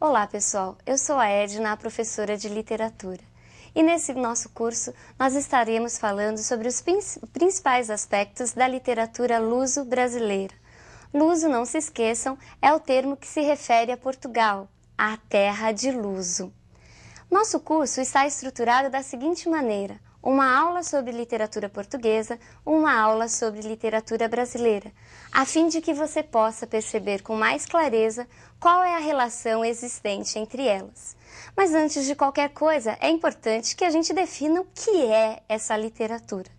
Olá pessoal, eu sou a Edna, a professora de literatura. E nesse nosso curso nós estaremos falando sobre os principais aspectos da literatura luso-brasileira. Luso, não se esqueçam, é o termo que se refere a Portugal, a terra de Luso. Nosso curso está estruturado da seguinte maneira: uma aula sobre literatura portuguesa, uma aula sobre literatura brasileira, a fim de que você possa perceber com mais clareza qual é a relação existente entre elas. Mas antes de qualquer coisa, é importante que a gente defina o que é essa literatura.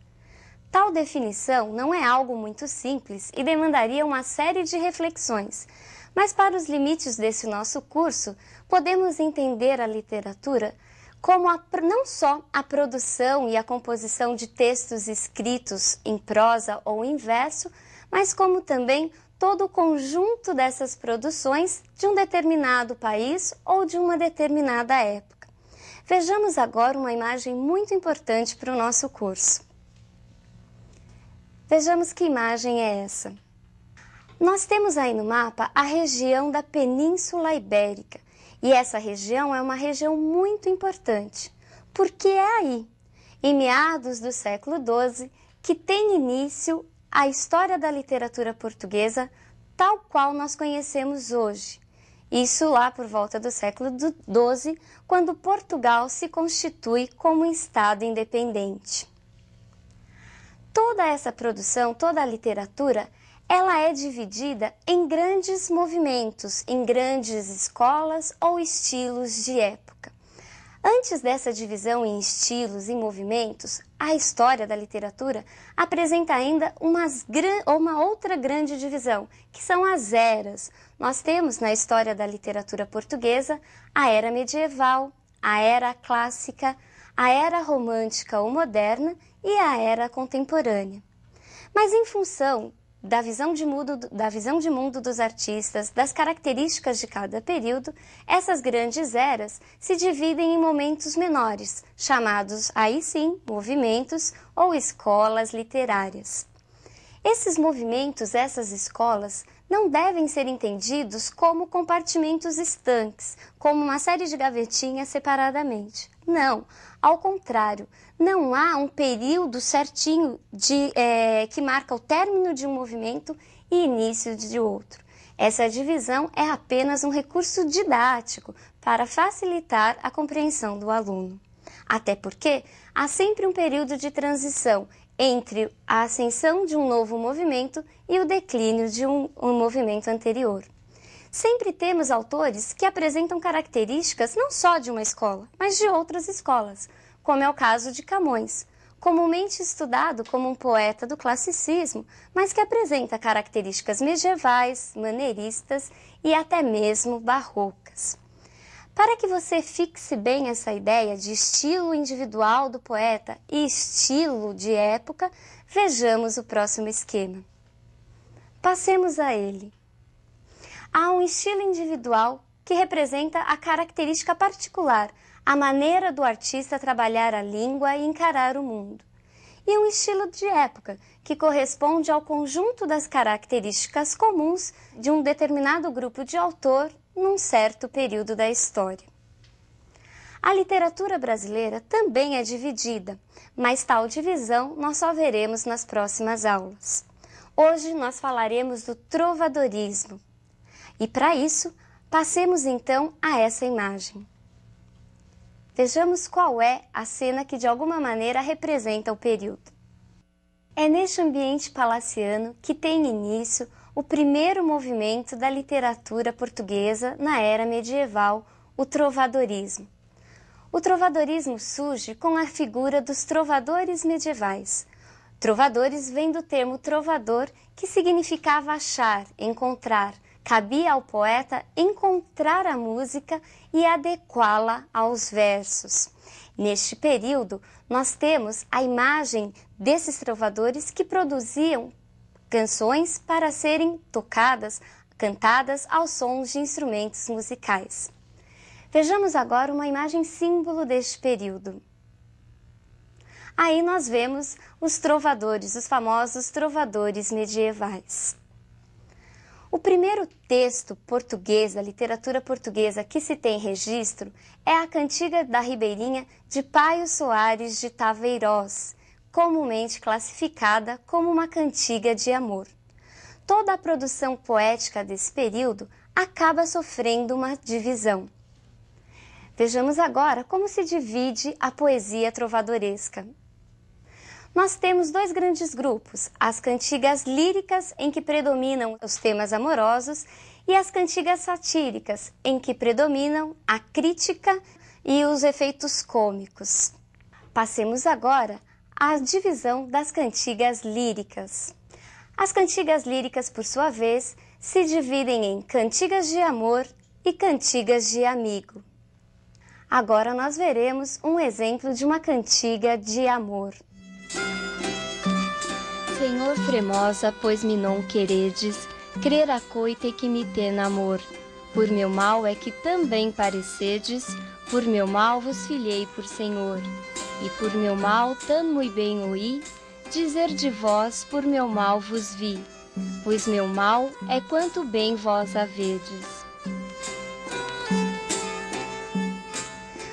Tal definição não é algo muito simples e demandaria uma série de reflexões, mas para os limites desse nosso curso, podemos entender a literatura como não só a produção e a composição de textos escritos em prosa ou em verso, mas como também todo o conjunto dessas produções de um determinado país ou de uma determinada época. Vejamos agora uma imagem muito importante para o nosso curso. Vejamos que imagem é essa. Nós temos aí no mapa a região da Península Ibérica, e essa região é uma região muito importante, porque é aí, em meados do século XII, que tem início a história da literatura portuguesa tal qual nós conhecemos hoje. Isso lá por volta do século XII, quando Portugal se constitui como um Estado independente. Toda essa produção, toda a literatura, ela é dividida em grandes movimentos, em grandes escolas ou estilos de época. Antes dessa divisão em estilos e movimentos, a história da literatura apresenta ainda uma outra grande divisão, que são as eras. Nós temos na história da literatura portuguesa a era medieval, a era clássica, a era romântica ou moderna e a era contemporânea. Mas em função da visão de mundo dos artistas, das características de cada período, essas grandes eras se dividem em momentos menores, chamados, aí sim, movimentos ou escolas literárias. Esses movimentos, essas escolas, não devem ser entendidos como compartimentos estanques, como uma série de gavetinhas separadamente. Não, ao contrário, não há um período certinho que marca o término de um movimento e início de outro. Essa divisão é apenas um recurso didático para facilitar a compreensão do aluno. Até porque há sempre um período de transição entre a ascensão de um novo movimento e o declínio de um movimento anterior. Sempre temos autores que apresentam características não só de uma escola, mas de outras escolas, como é o caso de Camões, comumente estudado como um poeta do classicismo, mas que apresenta características medievais, maneiristas e até mesmo barrocas. Para que você fixe bem essa ideia de estilo individual do poeta e estilo de época, vejamos o próximo esquema. Passemos a ele. Há um estilo individual que representa a característica particular, a maneira do artista trabalhar a língua e encarar o mundo. E um estilo de época, que corresponde ao conjunto das características comuns de um determinado grupo de autor num certo período da história. A literatura brasileira também é dividida, mas tal divisão nós só veremos nas próximas aulas. Hoje nós falaremos do trovadorismo. E para isso, passemos então a essa imagem. Vejamos qual é a cena que de alguma maneira representa o período. É neste ambiente palaciano que tem início o primeiro movimento da literatura portuguesa na era medieval, o trovadorismo. O trovadorismo surge com a figura dos trovadores medievais. Trovadores vem do termo trovador, que significava achar, encontrar. Cabia ao poeta encontrar a música e adequá-la aos versos. Neste período, nós temos a imagem desses trovadores que produziam canções para serem tocadas, cantadas aos sons de instrumentos musicais. Vejamos agora uma imagem símbolo deste período. Aí nós vemos os trovadores, os famosos trovadores medievais. O primeiro texto português da literatura portuguesa que se tem registro é a Cantiga da Ribeirinha de Paio Soares de Taveirós, comumente classificada como uma cantiga de amor. Toda a produção poética desse período acaba sofrendo uma divisão. Vejamos agora como se divide a poesia trovadoresca. Nós temos dois grandes grupos, as cantigas líricas, em que predominam os temas amorosos, e as cantigas satíricas, em que predominam a crítica e os efeitos cômicos. Passemos agora à divisão das cantigas líricas. As cantigas líricas, por sua vez, se dividem em cantigas de amor e cantigas de amigo. Agora nós veremos um exemplo de uma cantiga de amor. Senhor Fremosa, pois me não queredes, crer a coita e que me ten amor. Por meu mal é que também parecedes, por meu mal vos filhei por Senhor. E por meu mal tão mui bem oí, dizer de vós por meu mal vos vi, pois meu mal é quanto bem vós havedes.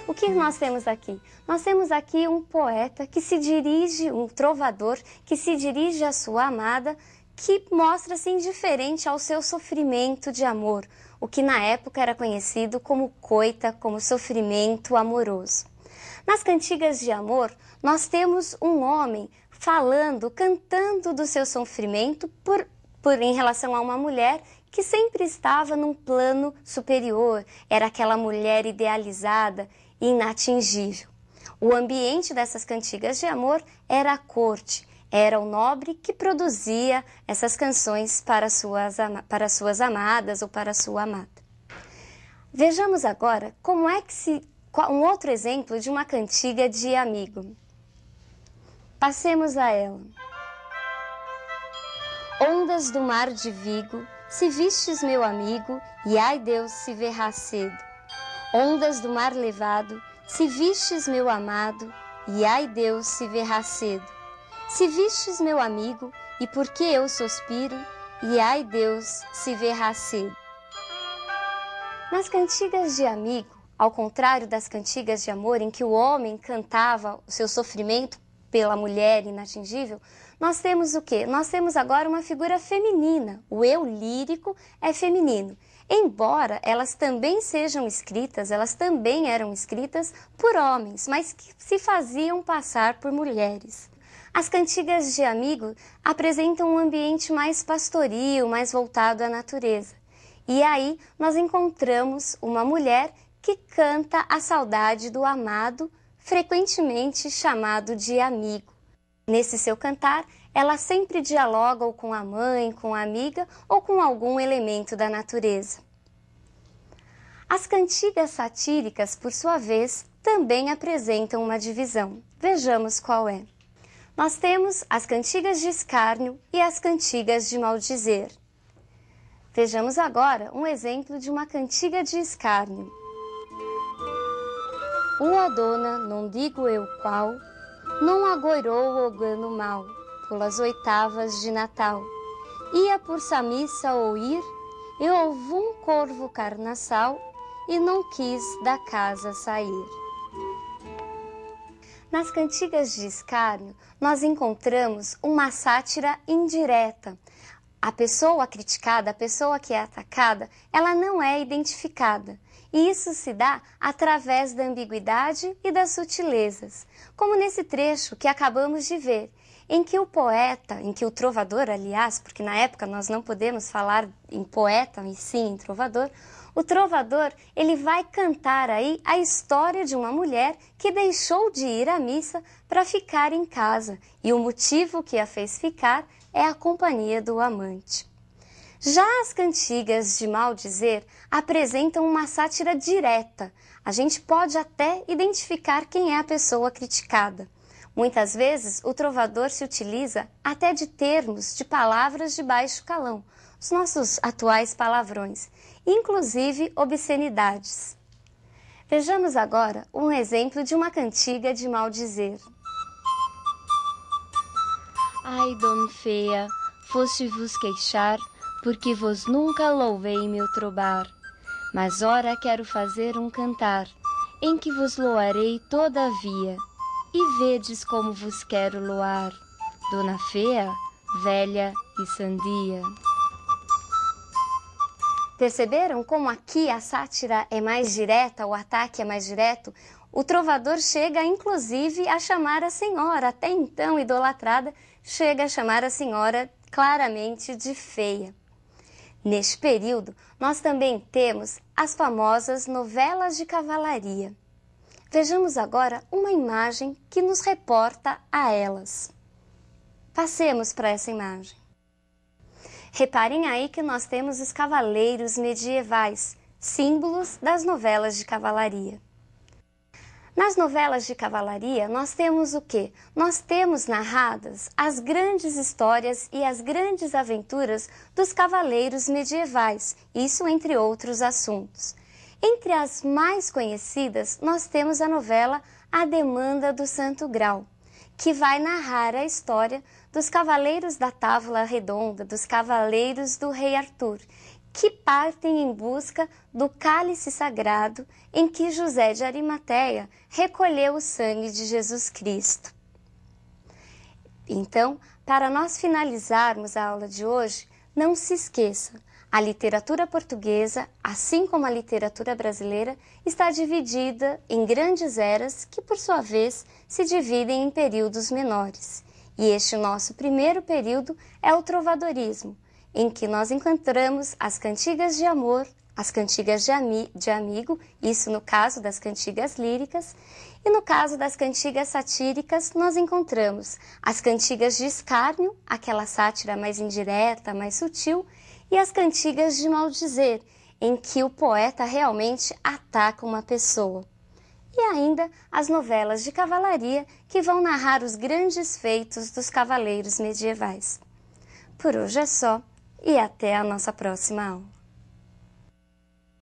O que nós temos aqui? Nós temos aqui um poeta que se dirige, um trovador, que se dirige à sua amada, que mostra-se indiferente ao seu sofrimento de amor, o que na época era conhecido como coita, como sofrimento amoroso. Nas cantigas de amor, nós temos um homem falando, cantando do seu sofrimento em relação a uma mulher que sempre estava num plano superior, era aquela mulher idealizada, inatingível. O ambiente dessas cantigas de amor era a corte, era o nobre que produzia essas canções para suas amadas ou para sua amada. Vejamos agora um outro exemplo de uma cantiga de amigo. Passemos a ela. Ondas do mar de Vigo, se vistes meu amigo, e ai Deus se verrá cedo. Ondas do mar levado, se vistes meu amado, e ai Deus se verrá cedo. Se vistes meu amigo, e porque eu suspiro, e ai Deus se verrá cedo. Nas cantigas de amigo, ao contrário das cantigas de amor, em que o homem cantava o seu sofrimento pela mulher inatingível, nós temos o quê? Nós temos agora uma figura feminina. O eu lírico é feminino. Embora elas também sejam escritas, elas também eram escritas por homens, mas que se faziam passar por mulheres. As cantigas de amigo apresentam um ambiente mais pastoril, mais voltado à natureza. E aí nós encontramos uma mulher que canta a saudade do amado, frequentemente chamado de amigo. Nesse seu cantar, ela sempre dialoga ou com a mãe, com a amiga ou com algum elemento da natureza. As cantigas satíricas, por sua vez, também apresentam uma divisão. Vejamos qual é. Nós temos as cantigas de escárnio e as cantigas de maldizer. Vejamos agora um exemplo de uma cantiga de escárnio. Uma dona, não digo eu qual, não agoirou o gano mal, pelas oitavas de Natal. Ia por samissa ou ir, e houve um corvo carnaçal, e não quis da casa sair. Nas cantigas de escárnio, nós encontramos uma sátira indireta. A pessoa criticada, a pessoa que é atacada, ela não é identificada. E isso se dá através da ambiguidade e das sutilezas, como nesse trecho que acabamos de ver, em que o poeta, em que o trovador, aliás, porque na época nós não podemos falar em poeta e sim em trovador, o trovador ele vai cantar aí a história de uma mulher que deixou de ir à missa para ficar em casa, e o motivo que a fez ficar é a companhia do amante. Já as cantigas de maldizer apresentam uma sátira direta. A gente pode até identificar quem é a pessoa criticada. Muitas vezes o trovador se utiliza até de termos, de palavras de baixo calão, os nossos atuais palavrões, inclusive obscenidades. Vejamos agora um exemplo de uma cantiga de maldizer. Ai, dona feia, foste vos queixar, porque vos nunca louvei meu trobar, mas ora quero fazer um cantar, em que vos loarei todavia, e vedes como vos quero loar, dona Fea, velha e sandia. Perceberam como aqui a sátira é mais direta, o ataque é mais direto? O trovador chega, inclusive, a chamar a senhora, até então idolatrada, chega a chamar a senhora claramente de feia. Neste período, nós também temos as famosas novelas de cavalaria. Vejamos agora uma imagem que nos reporta a elas. Passemos para essa imagem. Reparem aí que nós temos os cavaleiros medievais, símbolos das novelas de cavalaria. Nas novelas de cavalaria, nós temos o quê? Nós temos narradas as grandes histórias e as grandes aventuras dos cavaleiros medievais, isso entre outros assuntos. Entre as mais conhecidas, nós temos a novela A Demanda do Santo Grau, que vai narrar a história dos cavaleiros da Távola Redonda, dos cavaleiros do rei Arthur, que partem em busca do cálice sagrado em que José de Arimateia recolheu o sangue de Jesus Cristo. Então, para nós finalizarmos a aula de hoje, não se esqueça, a literatura portuguesa, assim como a literatura brasileira, está dividida em grandes eras que, por sua vez, se dividem em períodos menores. E este nosso primeiro período é o trovadorismo, em que nós encontramos as cantigas de amor, as cantigas de amigo, isso no caso das cantigas líricas, e no caso das cantigas satíricas nós encontramos as cantigas de escárnio, aquela sátira mais indireta, mais sutil, e as cantigas de maldizer, em que o poeta realmente ataca uma pessoa. E ainda as novelas de cavalaria, que vão narrar os grandes feitos dos cavaleiros medievais. Por hoje é só, e até a nossa próxima aula.